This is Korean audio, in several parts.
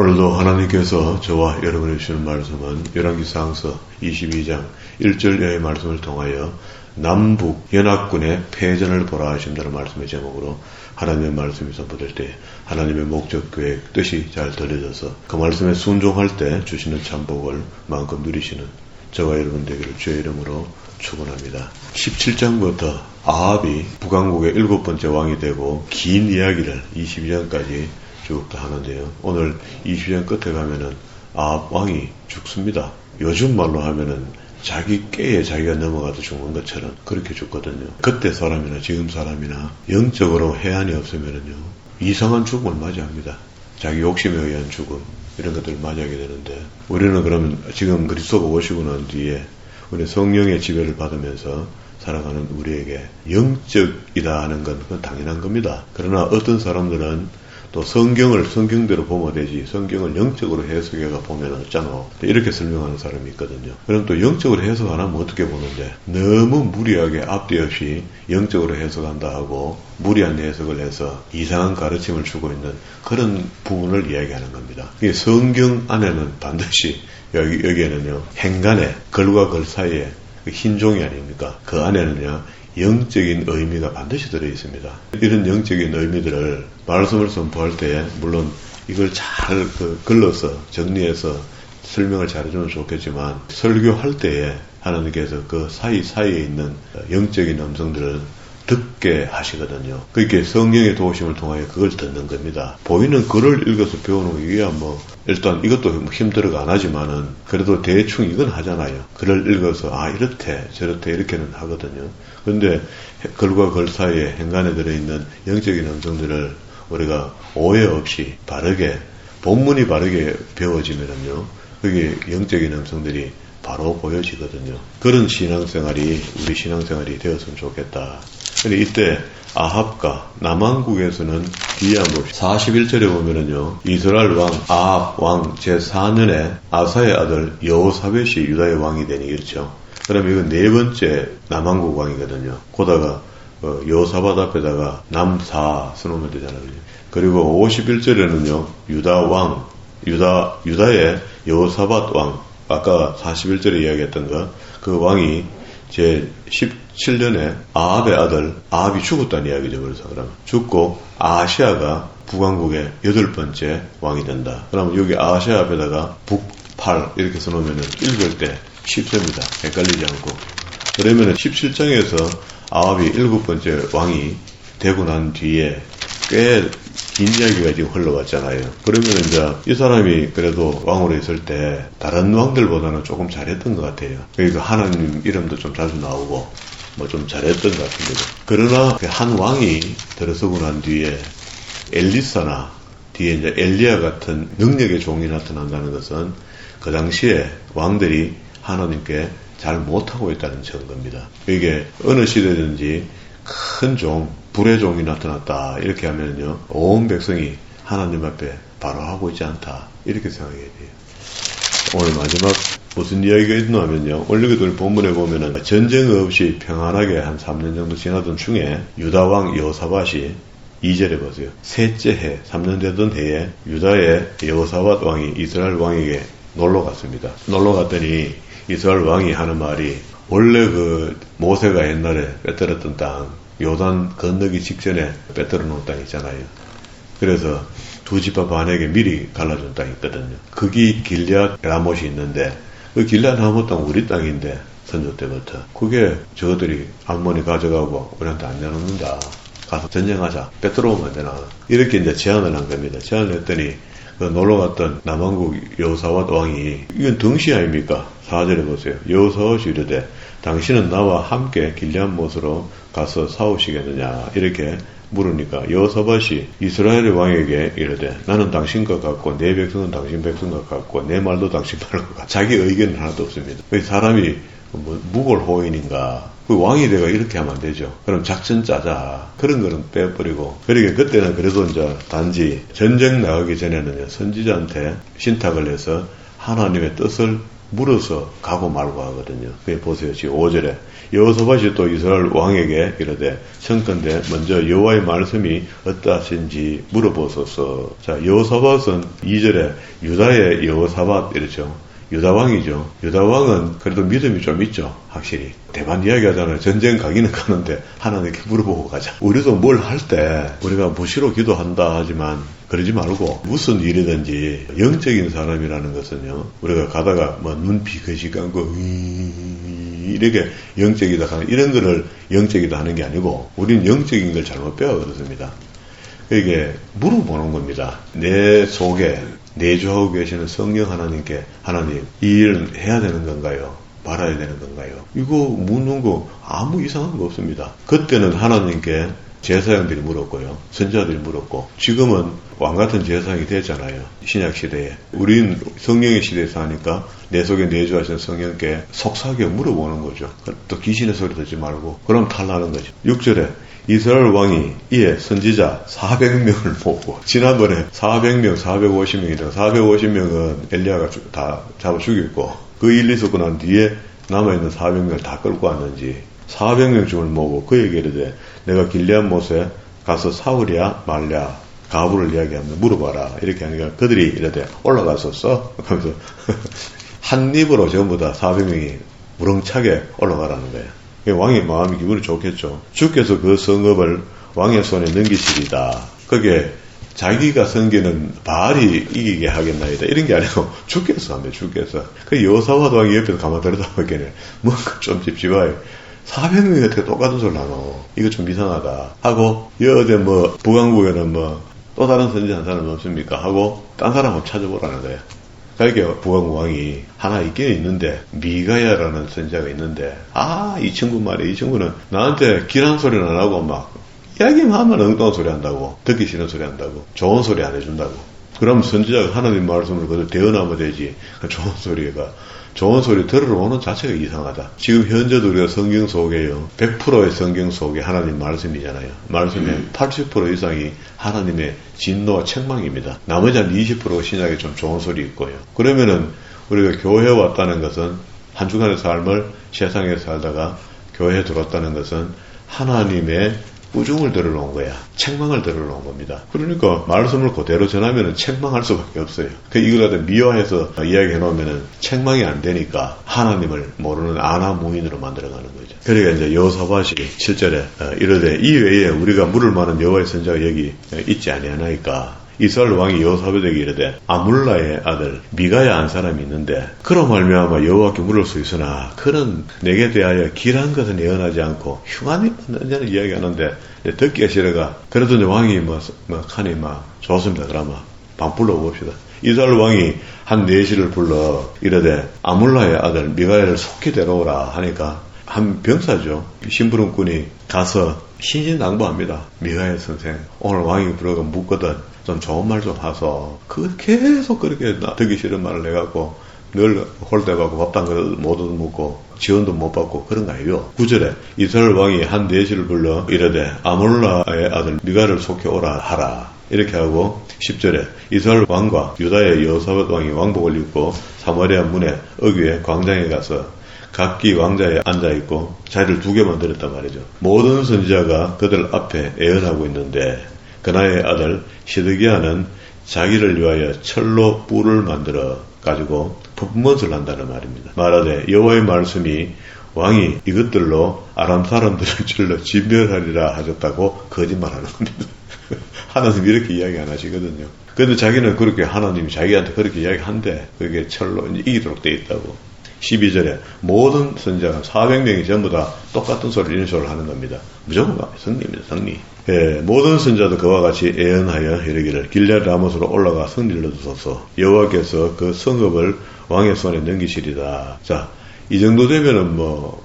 오늘도 하나님께서 저와 여러분에게 주시는 말씀은 열왕기상서 22장 1절의 말씀을 통하여 남북 연합군의 패전을 보라 하신다는 말씀의 제목으로 하나님의 말씀이 선포될 때 하나님의 목적, 계획, 뜻이 잘 들려져서 그 말씀에 순종할 때 주시는 참복을 마음껏 누리시는 저와 여러분 되기를 주의 이름으로 축원합니다. 17장부터 아합이 북왕국의 7번째 왕이 되고 긴 이야기를 22장까지 쭉 다 하는데요. 오늘 22장 끝에 가면은 아합 왕이 죽습니다. 요즘 말로 하면은 자기 깨에 자기가 넘어가도 죽는 것처럼 그렇게 죽거든요. 그때 사람이나 지금 사람이나 영적으로 해안이 없으면은요 이상한 죽음을 맞이합니다. 자기 욕심에 의한 죽음 이런 것들을 맞이하게 되는데 우리는 그러면 지금 그리스도가 오시고 난 뒤에 우리 성령의 지배를 받으면서 살아가는 우리에게 영적이다 하는 건 그건 당연한 겁니다. 그러나 어떤 사람들은 또 성경을 성경대로 보면 되지 성경을 영적으로 해석해가 보면 어쩌노 이렇게 설명하는 사람이 있거든요. 그럼 또 영적으로 해석 안 하면 어떻게 보는데 너무 무리하게 앞뒤 없이 영적으로 해석한다 하고 무리한 해석을 해서 이상한 가르침을 주고 있는 그런 부분을 이야기하는 겁니다. 이게 성경 안에는 반드시 여기에는요 행간에 글과 글 사이에 흰 종이 아닙니까? 그 안에는요 영적인 의미가 반드시 들어있습니다. 이런 영적인 의미들을 말씀을 선포할 때 물론 이걸 잘 글러서 정리해서 설명을 잘해주면 좋겠지만 설교할 때에 하나님께서 그 사이사이에 있는 영적인 음성들을 듣게 하시거든요. 그렇게 성령의 도우심을 통하여 그걸 듣는 겁니다. 보이는 글을 읽어서 배우는 게 일단 이것도 힘들어가 안 하지만은 그래도 대충 이건 하잖아요. 글을 읽어서 이렇대 저렇대 이렇게는 하거든요. 그런데 글과 글 사이에 행간에 들어있는 영적인 음성들을 우리가 오해 없이 바르게 본문이 바르게 배워지면은요 그게 영적인 음성들이 바로 보여지거든요. 그런 신앙생활이 우리 신앙생활이 되었으면 좋겠다. 근데 이때 아합과 남왕국에서는 뒤에 한번 41절에 보면은요 이스라엘 왕 아합 왕 제4년에 아사의 아들 여호사벳이 유다의 왕이 되니 그렇죠. 그러면 이건 네 번째 남왕국 왕이거든요. 고다가 여호사밧 앞에다가 남사 써놓으면 되잖아요. 그리고 51절에는요 유다의 여호사밧 왕 아까 41절에 이야기했던 그 왕이 제 17년에 아합의 아들 아합이 죽었다는 이야기죠. 그래서 그러면 죽고 아하시아가 북왕국의 8번째 왕이 된다. 그러면 여기 아하시아 앞에다가 북팔 이렇게 써놓으면 읽을 때 쉽습니다. 헷갈리지 않고. 그러면 17장에서 아합이 7번째 왕이 되고 난 뒤에 꽤 긴 이야기가 지금 흘러왔잖아요. 그러면 이제 이 사람이 그래도 왕으로 있을 때 다른 왕들보다는 조금 잘했던 것 같아요. 그러니까 하나님 이름도 좀 자주 나오고 뭐 좀 잘했던 것 같은데 그러나 한 왕이 들어서고 난 뒤에 엘리사나 뒤에 이제 엘리야 같은 능력의 종이 나타난다는 것은 그 당시에 왕들이 하나님께 잘 못하고 있다는 증거입니다. 이게 어느 시대든지 큰 종, 불의 종이 나타났다 이렇게 하면요 온 백성이 하나님 앞에 바로 하고 있지 않다 이렇게 생각해야 돼요. 오늘 마지막 무슨 이야기가 있나 하면요 원래 본문에 보면은 전쟁 없이 평안하게 한 3년 정도 지나던 중에 유다왕 여호사밧이 2절에 보세요. 셋째 해 3년 되던 해에 유다의 여호사밧 왕이 이스라엘 왕에게 놀러 갔습니다. 놀러 갔더니 이스라엘 왕이 하는 말이 원래 모세가 옛날에 빼뜨렸던 땅 요단 건너기 직전에 빼뜨려 놓은 땅 있잖아요. 그래서 두 지파 반에게 미리 갈라준 땅이 있거든요. 거기 길앗 라못이 있는데 그 길앗 라못 땅 우리 땅인데 선조 때부터 그게 저들이 암몬이 가져가고 우리한테 안 내놓는다. 가서 전쟁하자. 빼뜨려 오면 안 되나. 이렇게 이제 제안을 한 겁니다. 제안을 했더니 놀러 갔던 남왕국 여호사밧 왕이 이건 등시 아닙니까? 4절에 보세요. 여호사밧이 이르되 당신은 나와 함께 길앗 못으로 가서 싸우시겠느냐 이렇게 물으니까 여호사밧이 이스라엘의 왕에게 이르되 나는 당신과 같고 내 백성은 당신 백성과 같고 내 말도 당신 말과 같고 자기 의견은 하나도 없습니다. 사람이 무골호인인가 그 왕이 내가 이렇게 하면 안 되죠. 그럼 작전 짜자. 그런 거는 빼버리고. 그러니까 그때는 그래도 이제 단지 전쟁 나가기 전에는 선지자한테 신탁을 해서 하나님의 뜻을 물어서 가고 말고 하거든요. 그게 보세요. 지금 5절에 여호사밧이 또 이스라엘 왕에게 이르되 청컨대 먼저 여호와의 말씀이 어떠하신지 물어보소서. 자, 여호사밧은 2절에 유다의 여호사밧 이렇죠. 유다왕이죠. 유다왕은 그래도 믿음이 좀 있죠. 확실히. 대만 이야기하잖아요. 전쟁 가기는 가는데 하나님께 물어보고 가자. 우리도 뭘 할 때 우리가 무시로 기도한다 하지만 그러지 말고 무슨 일이든지 영적인 사람이라는 것은요. 우리가 가다가 뭐 눈빛 거시 감고 이렇게 영적이다 하는 이런 거를 영적이다 하는 게 아니고 우리는 영적인 걸 잘못 배워버렸습니다. 이게 물어보는 겁니다. 내 속에 내주하고 계시는 성령 하나님께 하나님 이 일은 해야 되는 건가요? 말아야 되는 건가요? 이거 묻는 거 아무 이상한 거 없습니다. 그때는 하나님께 제사장들이 물었고요. 선지자들이 물었고 지금은 왕같은 제사장이 됐잖아요. 신약시대에. 우린 성령의 시대에 사니까 내 속에 내주하신 성령께 속삭여 물어보는 거죠. 또 귀신의 소리 듣지 말고 그럼 탈나는 거죠. 6절에 이스라엘 왕이 이에 선지자 400명을 모으고 지난번에 400명, 450명이다. 450명은 엘리야가 다 잡아 죽였고 그 일이 있었고 난 뒤에 남아있는 400명을 다 끌고 왔는지 400명쯤을 모으고 그에게 이르되 내가 길리앗 못에 가서 사울이야 말랴 가부를 이야기하면 물어봐라 이렇게 하니까 그들이 이르되 올라갔었어 하면서 한 입으로 전부 다 400명이 우렁차게 올라가라는 거예요. 왕의 마음이 기분이 좋겠죠. 주께서 그 성읍을 왕의 손에 넘기시리다. 그게 자기가 섬기는 바알이 이기게 하겠나이다. 이런 게 아니고 주께서 하면 주께서. 그 여호사밧 왕이 옆에서 가만 들여다보기에는 뭔가 좀 찝찝해요. 400명이 어떻게 똑같은 소리를 하노. 이거 좀 이상하다. 하고 여어제 뭐 북왕국에는 뭐 또 다른 선지 한 사람 없습니까? 하고 딴 사람 한번 찾아보라는 거예요. 그러니까 북왕국 왕이 하나 있긴 있는데 미가야라는 선지자가 있는데 이 친구 말이야. 이 친구는 나한테 길한 소리는 안 하고 막 이야기만 하면 엉뚱한 소리 한다고 듣기 싫은 소리 한다고 좋은 소리 안 해준다고. 그럼 선지자가 하나님 말씀을 그대로 대언하면 되지. 좋은 소리 들으러 오는 자체가 이상하다. 지금 현재도 우리가 성경 속에요. 100%의 성경 속에 하나님 말씀이잖아요. 말씀의 80% 이상이 하나님의 진노와 책망입니다. 나머지 한 20%가 신약에 좀 좋은 소리 있고요. 그러면은 우리가 교회에 왔다는 것은 한 주간의 삶을 세상에 살다가 교회에 들어왔다는 것은 하나님의 꾸중을 들으러 온 거야. 책망을 들으러 온 겁니다. 그러니까 말씀을 그대로 전하면 책망할 수밖에 없어요. 이걸 갖다 미화해서 이야기해 놓으면 책망이 안 되니까 하나님을 모르는 아나무인으로 만들어가는 거죠. 그러니까 이제 여호사밧이 7절에 이르되 이 외에 우리가 물을 만한 여호와의 선지자가 여기 있지 아니하나이까. 이스라엘 왕이 여호사밧에게 이르되 아물라의 아들 미가야 한 사람이 있는데 그로 말미암아 여호와께 물을 수 있으나 그는 내게 대하여 길한 것은 예언하지 않고 흉한 일은 이야기하는데 듣기가 싫어가. 그래도 이제 왕이 하니 좋습니다. 그러면 방 불러봅시다. 이스라엘 왕이 한 내시를 불러 이르되 아물라의 아들 미가야를 속히 데려오라 하니까 한 병사죠. 심부름꾼이 가서 신신당부합니다. 미가야 선생 오늘 왕이 불러가 묻거든 좀 좋은 말 좀 하소. 계속 그렇게 듣기 싫은 말을 해갖고 늘 홀대받고 밥단 걸 못 얻어먹고 지원도 못 받고 그런 거 아니에요. 9절에 이스라엘 왕이 한 내시를 불러 이르되 아몰라의 아들 미가를 속해 오라 하라. 이렇게 하고 10절에 이스라엘 왕과 유다의 여호사밧 왕이 왕복을 입고 사마리아 문에 어귀에 광장에 가서 각기 왕자에 앉아있고 자리를 2개만 들었단 말이죠. 모든 선지자가 그들 앞에 애언하고 있는데 그나의 아들 시드기야는 자기를 위하여 철로 뿔을 만들어 가지고 풋멋을 한다는 말입니다. 말하되 여호와의 말씀이 왕이 이것들로 아람 사람들을 찔러 진멸하리라 하셨다고 거짓말하는 겁니다. 하나님 이렇게 이야기 안 하시거든요. 그런데 자기는 그렇게 하나님이 자기한테 그렇게 이야기한데 그게 철로 이기도록 돼 있다고. 12절에 모든 선지자가 400명이 전부 다 똑같은 소리를 인솔을 하는 겁니다. 무조건 승리입니다. 승리. 모든 선지자도 그와 같이 애언하여 이르기를 길앗 라못으로 올라가 승리를 얻으소서. 여호와께서 그 성읍을 왕의 손에 넘기시리다. 자, 이 정도 되면은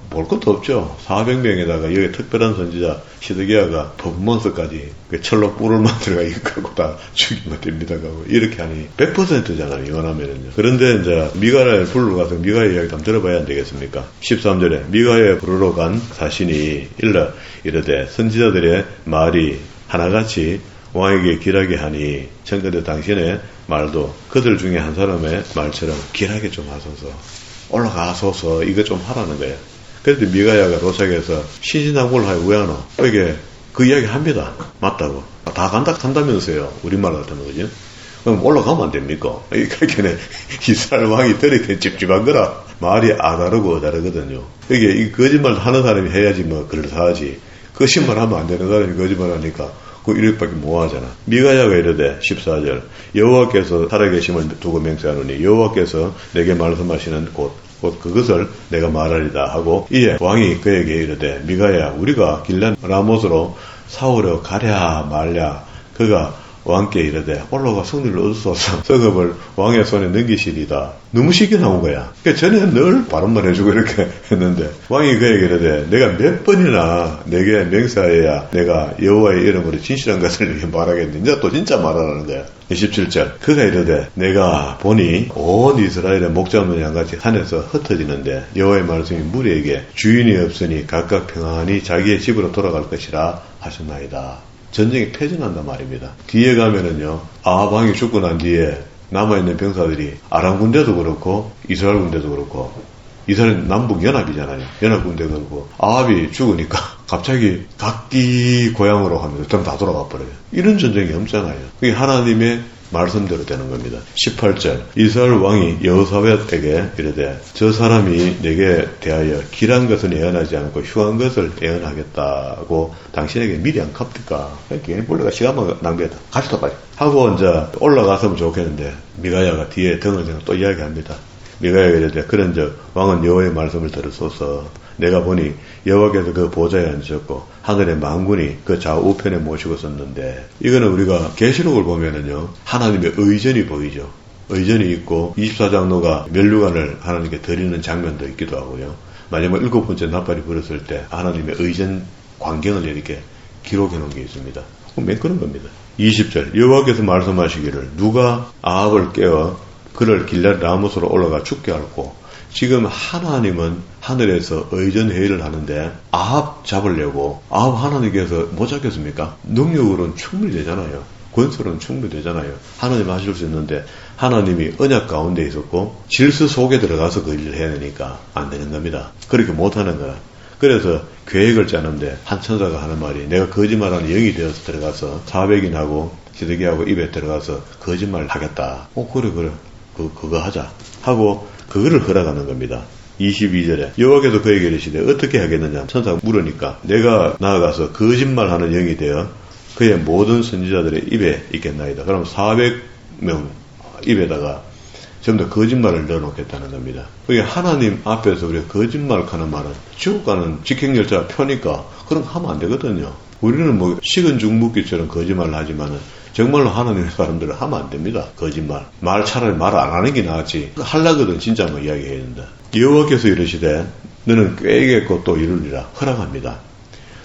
볼 것도 없죠. 400명에다가 여기 특별한 선지자 시드기야가 퍼포먼스까지 그 철로 뿔을 만들어가 이거하고 다 죽이면 됩니다. 이렇게 하니 100%잖아요. 이원하면은요. 그런데 이제 미가야에 부르러 가서 미가야 이야기 좀 들어봐야 안 되겠습니까? 13절에 미가야에 부르러 간 사신이 이르되 선지자들의 말이 하나같이 왕에게 길하게 하니 청컨대 당신의 말도 그들 중에 한 사람의 말처럼 길하게 좀 하소서. 올라가소서 이거 좀 하라는 거예요. 그런데 미가야가 도착해서 신신당부를 하여 왜 하노? 이게 그 이야기 합니다. 맞다고. 다 간다면서요. 우리말 같으면 그죠? 그럼 올라가면 안 됩니까? 그렇게 이스라엘 왕이 들이대 찝찝한 거라 말이 아다르고 어다르거든요. 이게 이 거짓말 하는 사람이 해야지 뭐 그럴싸하지. 거짓말 하면 안 되는 사람이 거짓말 하니까 그 이렇게밖에 못 하잖아. 미가야가 이르되 14절 여호와께서 살아계심을 두고 맹세하노니 여호와께서 내게 말씀하시는 곧 그것을 내가 말하리다 하고 이에 왕이 그에게 이르되 미가야 우리가 길란 라못으로 싸우러 가랴 말랴. 그가 왕께 이르되 올라가 승리를 얻으소서. 성읍을 왕의 손에 넘기시리다. 너무 쉽게 나온 거야. 그러니까 전에 늘 바른말 해주고 이렇게 했는데 왕이 그에게 이르되 내가 몇 번이나 내게 맹세하여야 내가 여호와의 이름으로 진실한 것을 이렇게 말하겠는데 이제 또 진짜 말하라는 거야. 27절 그가 이르되 내가 보니 온 이스라엘의 목자 없는 양같이 산에서 흩어지는데 여호와의 말씀이 무리에게 주인이 없으니 각각 평안히 자기의 집으로 돌아갈 것이라 하셨나이다. 전쟁이 패전한단 말입니다. 뒤에 가면은요, 아합 왕이 죽고 난 뒤에 남아있는 병사들이 아람 군대도 그렇고 이스라엘 군대도 그렇고 이스라엘 남북 연합이잖아요. 연합 군대도 그렇고 아합이 죽으니까 갑자기 각기 고향으로 가면서 그럼 다 돌아가 버려요. 이런 전쟁이 없잖아요. 그게 하나님의 말씀대로 되는 겁니다. 18절 이스라엘 왕이 여호사밧에게 이르되 저 사람이 내게 대하여 길한 것은 애언하지 않고 흉한 것을 애언하겠다고 당신에게 미리 안 갚니까? 괜히 벌레가 시간만 낭비했다. 가시다 빨리 하고 이제 올라갔으면 좋겠는데 미가야가 뒤에 등을 대고 또 이야기합니다. 미가야가 이르되 그런즉 왕은 여호와의 말씀을 들으소서. 내가 보니 여호와께서 그 보좌에 앉으셨고 하늘의 만군이 그 좌우편에 모시고 섰는데 이거는 우리가 계시록을 보면은요 하나님의 의전이 보이죠. 의전이 있고 24장로가 멸류관을 하나님께 드리는 장면도 있기도 하고요. 마지막 7번째 나팔이 불었을 때 하나님의 의전 광경을 이렇게 기록해 놓은 게 있습니다. 맨 그런 겁니다. 20절 여호와께서 말씀하시기를 누가 아합을 깨워 그를 길랏 라못으로 올라가 죽게 하고 지금 하나님은 하늘에서 의전회의를 하는데 아합 잡으려고 아합 하나님께서 못 잡겠습니까? 능력으로는 충분히 되잖아요. 권세로는 충분히 되잖아요. 하나님 하실 수 있는데 하나님이 언약 가운데 있었고 질서 속에 들어가서 그 일을 해야 되니까 안 되는 겁니다. 그렇게 못하는 거라. 그래서 계획을 짜는데 한 천사가 하는 말이 내가 거짓말하는 영이 되어서 들어가서 400인하고 시드기하고 입에 들어가서 거짓말을 하겠다. 그래 그거 하자 하고 그거를 허락하는 겁니다. 22절에 여호와께서 그에게 이르시되 어떻게 하겠느냐 천사가 물으니까 내가 나아가서 거짓말하는 영이 되어 그의 모든 선지자들의 입에 있겠나이다. 그럼 400명 입에다가 전부 다 거짓말을 넣어놓겠다는 겁니다. 그게 하나님 앞에서 우리가 거짓말하는 말은 지옥 가는 직행열차 표니까 그런 거 하면 안 되거든요. 우리는 뭐 식은 죽 묻기처럼 거짓말을 하지만은 정말로 하나님의 사람들은 하면 안 됩니다. 거짓말. 차라리 말 안 하는 게 나았지. 하려거든 진짜 뭐 이야기해야 된다. 여호와께서 이르시되 너는 꾀겠고 또 이루리라 허락합니다.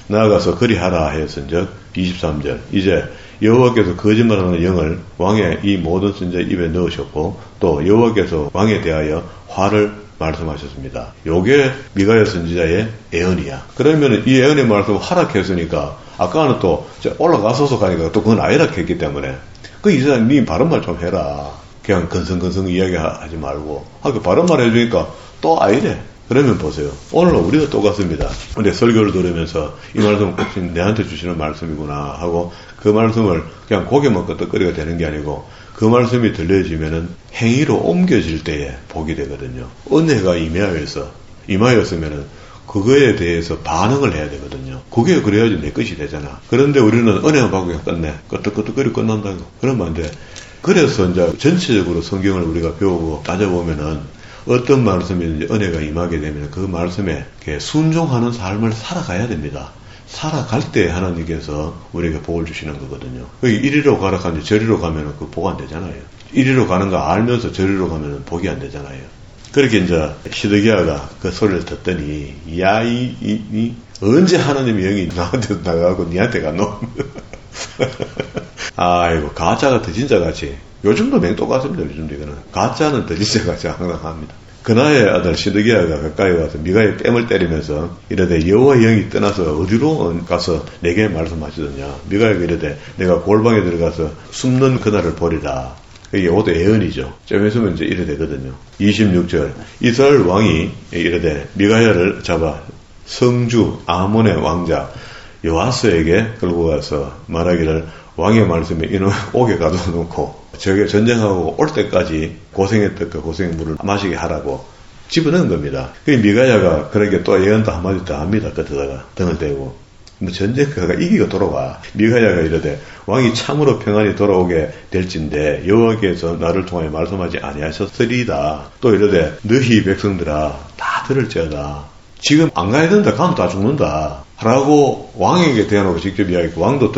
나아가서 그리하라 하였은즉 23절 이제 여호와께서 거짓말하는 영을 왕의 이 모든 선지자 입에 넣으셨고 또 여호와께서 왕에 대하여 화를 말씀하셨습니다. 요게 미가야 선지자의 애언이야. 그러면 이 애언의 말씀을 허락했으니까 아까는 또 올라가서서 가니까 또 그건 아니라 했기 때문에 그 이사님 니 바른말 좀 해라. 그냥 건성건성 이야기하지 말고 하고 바른말 해주니까 또 아니래. 그러면 보세요. 오늘 우리가 똑같습니다. 근데 설교를 들으면서 이 말씀은 꼭 내한테 주시는 말씀이구나 하고 그 말씀을 그냥 고개만 끄덕거리가 되는 게 아니고 그 말씀이 들려지면은 행위로 옮겨질 때에 복이 되거든요. 은혜가 임하였으면은 그거에 대해서 반응을 해야 되거든요. 그게 그래야지 내 것이 되잖아. 그런데 우리는 은혜만 받고 그냥 끝내. 끄덕끄덕거리고 끝난다고. 그러면 안 돼. 그래서 이제 전체적으로 성경을 우리가 배우고 따져보면은 어떤 말씀이든지 은혜가 임하게 되면 그 말씀에 순종하는 삶을 살아가야 됩니다. 살아갈 때 하나님께서 우리에게 복을 주시는 거거든요. 이리로 가라 하는데 저리로 가면 그 복 안 되잖아요. 이리로 가는 거 알면서 저리로 가면 복이 안 되잖아요. 그렇게 이제 시드기야가 그 소리를 듣더니 언제 하나님의 영이 나한테 나가고 니한테 가노? 아이고 가짜가 더 진짜같이 요즘도 맹똑같습니다. 요즘도 이거는 가짜는 더 진짜같이 항상 합니다. 그나의 아들 시드기야가 가까이 와서 미가의 뺨을 때리면서 이르되 여호와 영이 떠나서 어디로 가서 내게 말씀하시더냐. 미가가 이르되 내가 골방에 들어가서 숨는 그날을 보리라. 이게 이것도 예언이죠. 좀 있으면 이제 이래 되거든요. 26절. 이스라엘 왕이 이르되 미가야를 잡아 성주 아몬의 왕자 요아스에게 끌고 가서 말하기를 왕의 말씀에 이놈 옥에 가둬놓고 저게 전쟁하고 올 때까지 고생했던 그 고생의 물을 마시게 하라고 집어넣은 겁니다. 그 미가야가 그렇게 또 예언도 한마디 더 합니다. 끝에다가 등을 대고 뭐 전쟁가가 이기고 돌아와. 미가야가 이르되 왕이 참으로 평안히 돌아오게 될진데 여호와께서 나를 통하여 말씀하지 아니하셨으리이다. 또 이르되 너희 백성들아 다 들을지어다. 지금 안 가야 된다. 가면 다 죽는다. 라고 왕에게 대해놓고 직접 이야기했고 왕도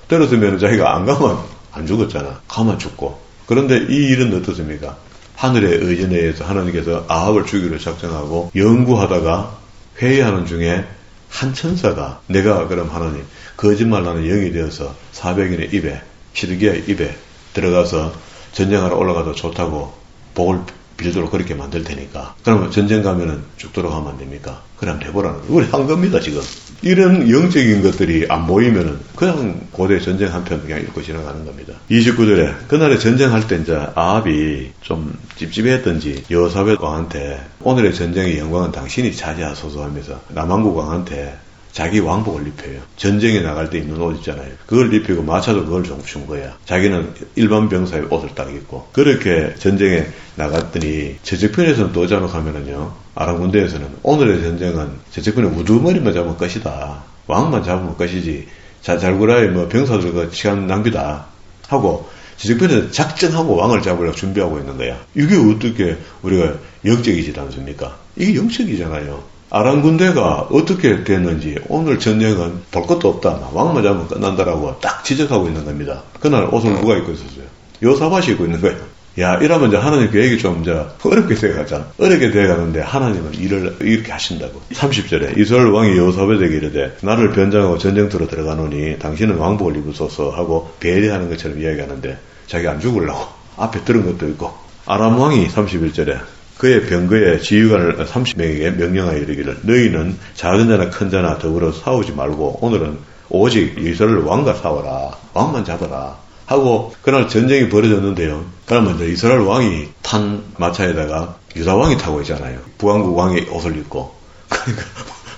들었으면 자기가 안 가면 안 죽었잖아. 가면 죽고. 그런데 이 일은 어떻습니까? 하늘의 의전에 의해서 하나님께서 아합을 죽이기로 작정하고 연구하다가 회의하는 중에 한 천사가 내가 그럼 하나님 거짓말하는 영이 되어서 400인의 입에 시드기야의 입에 들어가서 전쟁하러 올라가도 좋다고 복을 빌도록 그렇게 만들 테니까 그러면 전쟁 가면은 죽도록 하면 안 됩니까? 그럼 해보라는 거예요. 우리 한 겁니다 지금. 이런 영적인 것들이 안 보이면은 그냥 고대 전쟁 한 편 그냥 읽고 지나가는 겁니다. 29절에 그날에 전쟁할 때 이제 아합이 좀 찝찝했던지 여호사밧 왕한테 오늘의 전쟁의 영광은 당신이 차지하소서 하면서 남한국 왕한테 자기 왕복을 입혀요. 전쟁에 나갈 때 입는 옷 있잖아요. 그걸 입히고 마차도 그걸 좀 준 거야. 자기는 일반 병사의 옷을 딱 입고 그렇게 전쟁에 나갔더니 저쪽편에서는 또 자록하면은요. 아람 군대에서는 오늘의 전쟁은 저쪽편에 우두머리만 잡으면 끝이다. 왕만 잡으면 끝이지. 잘구라의 뭐 병사들과 시간 낭비다 하고 저쪽편에서 작정하고 왕을 잡으려고 준비하고 있는 거야. 이게 어떻게 우리가 영적이지 않습니까? 이게 영적이잖아요. 아람 군대가 어떻게 됐는지 오늘 전쟁은 볼 것도 없다. 왕만 잡으면 끝난다라고 딱 지적하고 있는 겁니다. 그날 옷을 누가 입고 있었어요? 요사밧이 입고 있는 거예요. 야, 이러면 이제 하나님 계획이 좀 이제 어렵게 돼가잖아. 어렵게 돼가는데 하나님은 일을 이렇게 하신다고. 30절에 이스라엘 왕이 여호사밧에게 이르되 나를 변장하고 전쟁터로 들어가노니 당신은 왕복을 입으소서 하고 배려하는 것처럼 이야기하는데 자기 안 죽으려고 앞에 들은 것도 있고. 아람 왕이 31절에 그의 병거의 지휘관을 30명에게 명령하여 이르기를 너희는 작은 자나 큰 자나 더불어 싸우지 말고 오늘은 오직 이스라엘 왕과 싸워라. 왕만 잡아라. 하고 그날 전쟁이 벌어졌는데요. 그러면 이제 이스라엘 왕이 탄 마차에다가 유다 왕이 타고 있잖아요. 북왕국 왕이 옷을 입고. 그러니까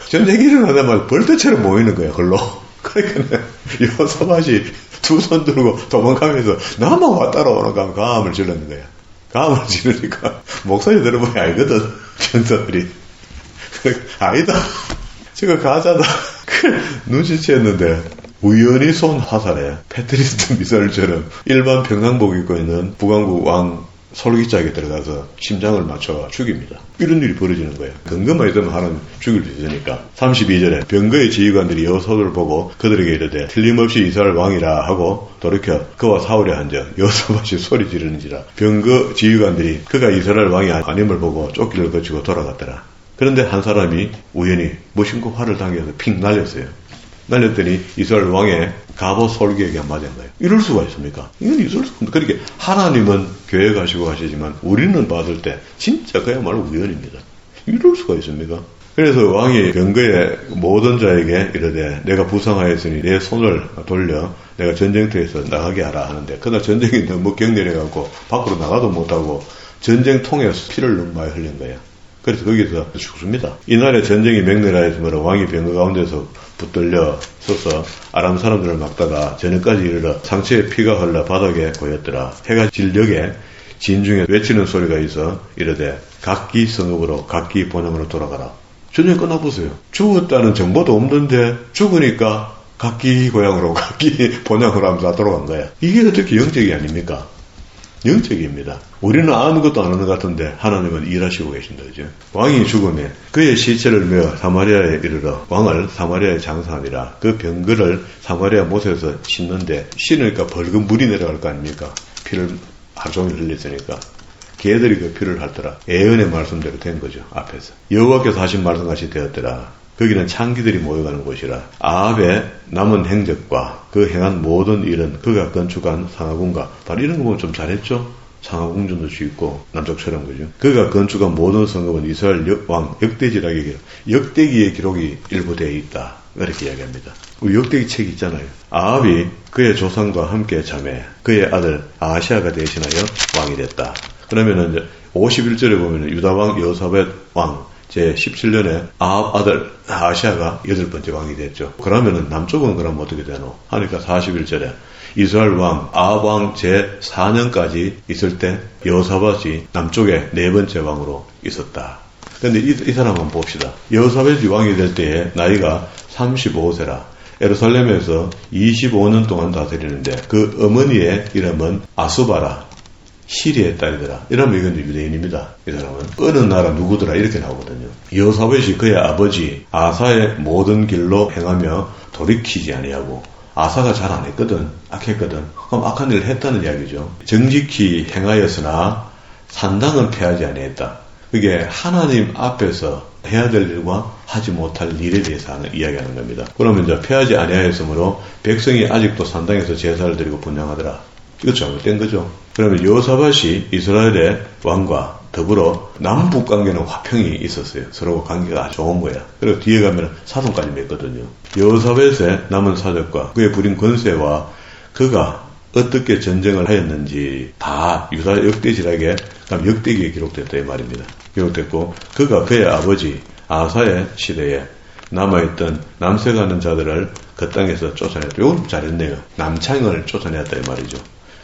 전쟁이 일어나자마자 벌떼처럼 모이는 거예요. 걸로. 그러니까 여호사밧이 두 손 들고 도망가면서 나만 와 따라오는가 감을 질렀는 거예요. 감을 지르니까 목소리 들어보니 알거든. 전사들이. 아니다. 저거 가짜다. 눈치챘는데 우연히 쏜 화살에 패트리스트 미사일처럼 일반 평상복 입고 있는 북왕국 왕 솔기짝에 들어가서 심장을 맞춰 죽입니다. 이런 일이 벌어지는 거예요. 근거만 있으면 하나님 죽일 수 있으니까. 32절에 병거의 지휘관들이 여호사밧을 보고 그들에게 이르되 틀림없이 이스라엘 왕이라 하고 돌이켜 그와 싸우려 한즉 여호사밧이 소리 지르는지라 병거 지휘관들이 그가 이스라엘 왕이 아님을 보고 쫓기를 거치고 돌아갔더라. 그런데 한 사람이 우연히 무심코 활을 당겨서 핑 날렸어요. 날렸더니 이스라엘 왕의 갑옷 솔기에게 맞은 거예요. 이럴 수가 있습니까? 이건 있을 수가 없습니다. 그렇게 하나님은 계획하시고 하시지만 우리는 봤을 때 진짜 그야말로 우연입니다. 이럴 수가 있습니까? 그래서 왕이 병거의 모든 자에게 이르되 내가 부상하였으니 내 손을 돌려 내가 전쟁터에서 나가게 하라 하는데 그날 전쟁이 너무 격렬해갖고 밖으로 나가도 못하고 전쟁통에서 피를 너무 많이 흘린 거예요. 그래서 거기서 죽습니다. 이날의 전쟁이 맹렬하였으므로 왕이 병거 가운데서 붙들려 서서 아람 사람들을 막다가 저녁까지 이르러 상처에 피가 흘러 바닥에 고였더라. 해가 질 녘에 진중에 외치는 소리가 있어 이르되 각기 성읍으로 각기 본향으로 돌아가라. 전쟁 끝나보세요. 죽었다는 정보도 없는데 죽으니까 각기 고향으로 각기 본향으로 하면서 다 돌아간 거야. 이게 어떻게 영적이 아닙니까? 영적입니다. 우리는 아무것도 안 하는 것 같은데 하나님은 일하시고 계신다. 그죠? 왕이 죽으면 그의 시체를 메어 사마리아에 이르러 왕을 사마리아에 장사하니라. 그 병거를 사마리아 못에서 씻는데 씻으니까 벌금 물이 내려갈 거 아닙니까? 피를 하루 종일 흘렸으니까. 개들이 그 피를 핥더라. 예언의 말씀대로 된 거죠. 앞에서. 여호와께서 하신 말씀같이 되었더라. 거기는 창기들이 모여가는 곳이라. 아합의 남은 행적과 그 행한 모든 일은 그가 건축한 상하궁과 바로 이런 거 보면 좀 잘했죠. 상하궁전도 짓고 남쪽처럼 그죠. 그가 건축한 모든 성읍은 이스라엘 왕 역대지락의 기록, 역대기의 기록이 일부 되어 있다. 이렇게 이야기합니다. 우리 역대기 책 있잖아요. 아합이 그의 조상과 함께 잠에 그의 아들 아하시아가 대신하여 왕이 됐다. 그러면은 이제 51절에 보면은 유다왕 여호사밧 왕 제17년에 아합 아들 아하시아가 8번째 왕이 됐죠. 그러면은 남쪽은 그럼 어떻게 되노? 하니까 41절에 이스라엘 왕 아합 왕 제4년까지 있을 때 여호사밧이 남쪽에 4번째 왕으로 있었다. 근데 이 사람 한번 봅시다. 여호사밧이 왕이 될 때에 나이가 35세라. 예루살렘에서 25년 동안 다스리는데 그 어머니의 이름은 아수바라. 시리의 딸이더라. 이러면 이건 유대인입니다. 이 사람은 어느 나라 누구더라 이렇게 나오거든요. 여호사밧이 그의 아버지 아사의 모든 길로 행하며 돌이키지 아니하고 아사가 잘 안 했거든. 악했거든. 그럼 악한 일을 했다는 이야기죠. 정직히 행하였으나 산당은 패하지 아니했다. 그게 하나님 앞에서 해야 될 일과 하지 못할 일에 대해서 이야기하는 겁니다. 그러면 이제 패하지 아니하였으므로 백성이 아직도 산당에서 제사를 드리고 분향하더라. 이거 잘못된 거죠. 그러면 여호사밧이 이스라엘의 왕과 더불어 남북 관계는 화평이 있었어요. 서로 관계가 아주 좋은 거야. 그리고 뒤에 가면 사돈까지 맺거든요. 여호사밧의 남은 사적과 그의 부린 권세와 그가 어떻게 전쟁을 하였는지 다 유다 역대지락에 역대기에 기록됐다 이 말입니다. 기록됐고 그가 그의 아버지 아사의 시대에 남아있던 남색하는 자들을 그 땅에서 쫓아냈다. 이건 잘했네요. 남창을 쫓아냈다 이 말이죠.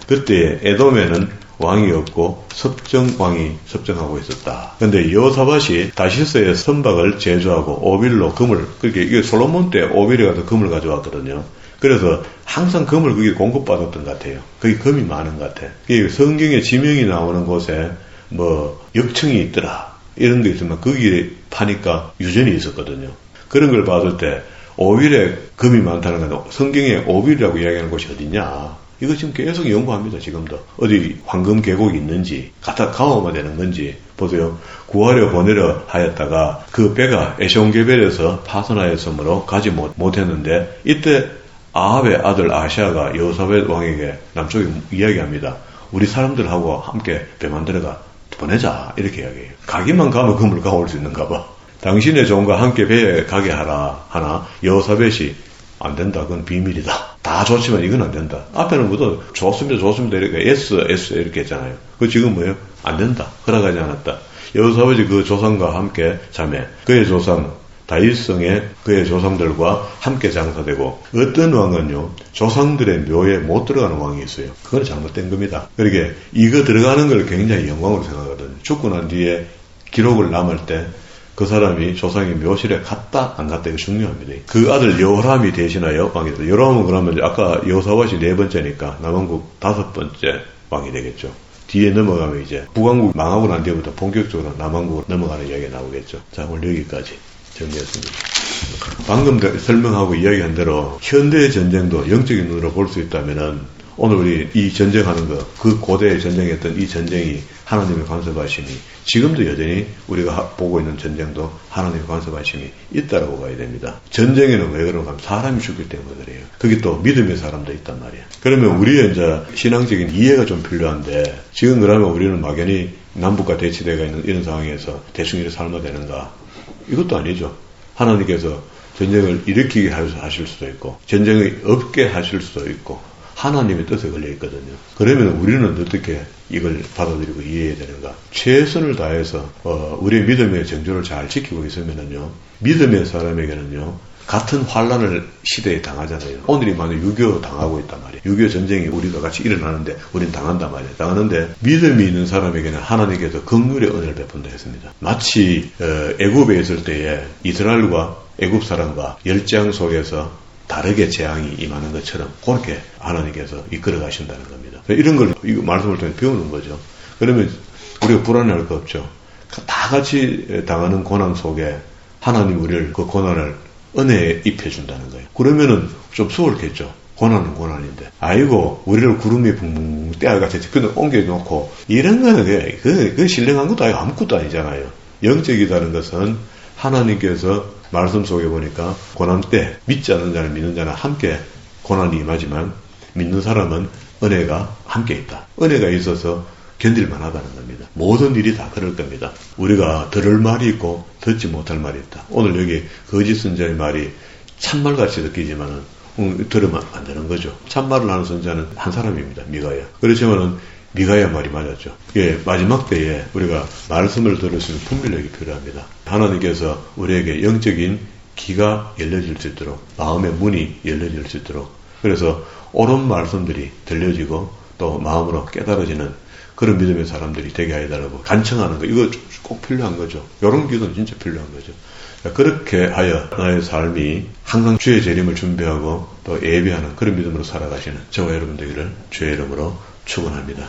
그때 에돔에는 왕이 없고 섭정왕이 섭정하고 있었다. 그런데 여호사밧이 다시스의 선박을 제조하고 오빌로 금을, 그렇게 이게 솔로몬 때 오빌에 가서 금을 가져왔거든요. 그래서 항상 금을 거기 공급받았던 것 같아요. 거기 금이 많은 것 같아. 성경에 지명이 나오는 곳에 뭐 역청이 있더라 이런 거 있으면 거기에 파니까 유전이 있었거든요. 그런 걸 봤을 때 오빌에 금이 많다는 건 성경에 오빌이라고 이야기하는 곳이 어디냐? 이거 지금 계속 연구합니다. 지금도 어디 황금 계곡이 있는지 갖다 가오만 되는 건지 보세요. 구하려 보내려 하였다가 그 배가 에숑게벨에서 파선하였으므로 가지 못했는데 이때 아합의 아들 아시아가 여호사밧 왕에게 남쪽에 이야기합니다. 우리 사람들하고 함께 배 만들어가 보내자 이렇게 이야기해요. 가기만 가면 금을 가올 수 있는가 봐. 당신의 종과 함께 배에 가게 하나 여호사밧이 안 된다. 그건 비밀이다. 다 좋지만 이건 안 된다. 앞에는 뭐든 좋습니다 이렇게 S 이렇게 했잖아요. 그 지금 뭐예요? 안 된다. 허락하지 않았다. 여호사밧이 그 조상과 함께 잠에 그의 조상 다윗성에 그의 조상들과 함께 장사되고 어떤 왕은요 조상들의 묘에 못 들어가는 왕이 있어요. 그건 잘못된 겁니다. 그러게 이거 들어가는 걸 굉장히 영광으로 생각하거든요. 죽고 난 뒤에 기록을 남을 때 그 사람이 조상의 묘실에 갔다 안 갔다 이거 중요합니다. 그 아들 여호람이 대신하여 왕이 됐다. 여호람은 그러면 아까 여호사밧이 4번째니까 남왕국 5번째 왕이 되겠죠. 뒤에 넘어가면 이제 북왕국 망하고 난 뒤부터 본격적으로 남왕국으로 넘어가는 이야기가 나오겠죠. 자, 오늘 여기까지 정리했습니다. 방금 설명하고 이야기한 대로 현대의 전쟁도 영적인 눈으로 볼 수 있다면은 오늘 우리 이 전쟁하는 거, 그 고대에 전쟁했던 이 전쟁이 하나님의 간섭하심이 지금도 여전히 우리가 보고 있는 전쟁도 하나님의 간섭하심이 있다라고 봐야 됩니다. 전쟁에는 왜 그런가 하면 사람이 죽기 때문에 그래요. 거기 또 믿음의 사람도 있단 말이에요. 그러면 우리의 이제 신앙적인 이해가 좀 필요한데 지금 그러면 우리는 막연히 남북과 대치대가 있는 이런 상황에서 대충 이렇게 살면 되는가? 이것도 아니죠. 하나님께서 전쟁을 일으키게 하실 수도 있고 전쟁이 없게 하실 수도 있고 하나님의 뜻에 걸려 있거든요. 그러면 우리는 어떻게 이걸 받아들이고 이해해야 되는가? 최선을 다해서 우리의 믿음의 정조를 잘 지키고 있으면은요, 믿음의 사람에게는요, 같은 환란을 시대에 당하잖아요. 오늘이 만약 6.25 당하고 있단 말이에요. 6.25 전쟁이 우리가 같이 일어나는데 우린 당한단 말이에요. 당하는데 믿음이 있는 사람에게는 하나님께서 긍휼의 은혜를 베푼다 했습니다. 마치 애굽에 있을 때에 이스라엘과 애굽 사람과 열장 속에서 다르게 재앙이 임하는 것처럼 그렇게 하나님께서 이끌어 가신다는 겁니다. 이런 걸 이거 말씀을 통해 배우는 거죠. 그러면 우리가 불안해할 거 없죠. 다 같이 당하는 고난 속에 하나님 우리를 그 고난을 은혜에 입혀준다는 거예요. 그러면은 좀 수월겠죠. 고난은 고난인데. 아이고 우리를 구름이 붕붕 떼어같이 옮겨놓고 이런 거는 그 신령한 것도 아니고 아무것도 아니잖아요. 영적이라는 것은 하나님께서 말씀 속에 보니까 고난 때 믿지 않는 자는 믿는 자는 함께 고난이 임하지만 믿는 사람은 은혜가 함께 있다. 은혜가 있어서 견딜만 하다는 겁니다. 모든 일이 다 그럴 겁니다. 우리가 들을 말이 있고 듣지 못할 말이 있다. 오늘 여기 거짓 선자의 말이 참말같이 느끼지만은 들으면 안 되는 거죠. 참말을 하는 선자는 한 사람입니다. 미가야. 그렇지만은 미가야 말이 맞았죠. 예, 마지막 때에 우리가 말씀을 들을 수 있는 분별력이 필요합니다. 하나님께서 우리에게 영적인 귀가 열려질 수 있도록, 마음의 문이 열려질 수 있도록, 그래서 옳은 말씀들이 들려지고 또 마음으로 깨달아지는 그런 믿음의 사람들이 되게 해달라고 간청하는 거, 이거 꼭 필요한 거죠. 이런 기도는 진짜 필요한 거죠. 그렇게 하여 나의 삶이 항상 주의 재림을 준비하고 또 예비하는 그런 믿음으로 살아가시는 저와 여러분 되기를 주의 이름으로 축원합니다.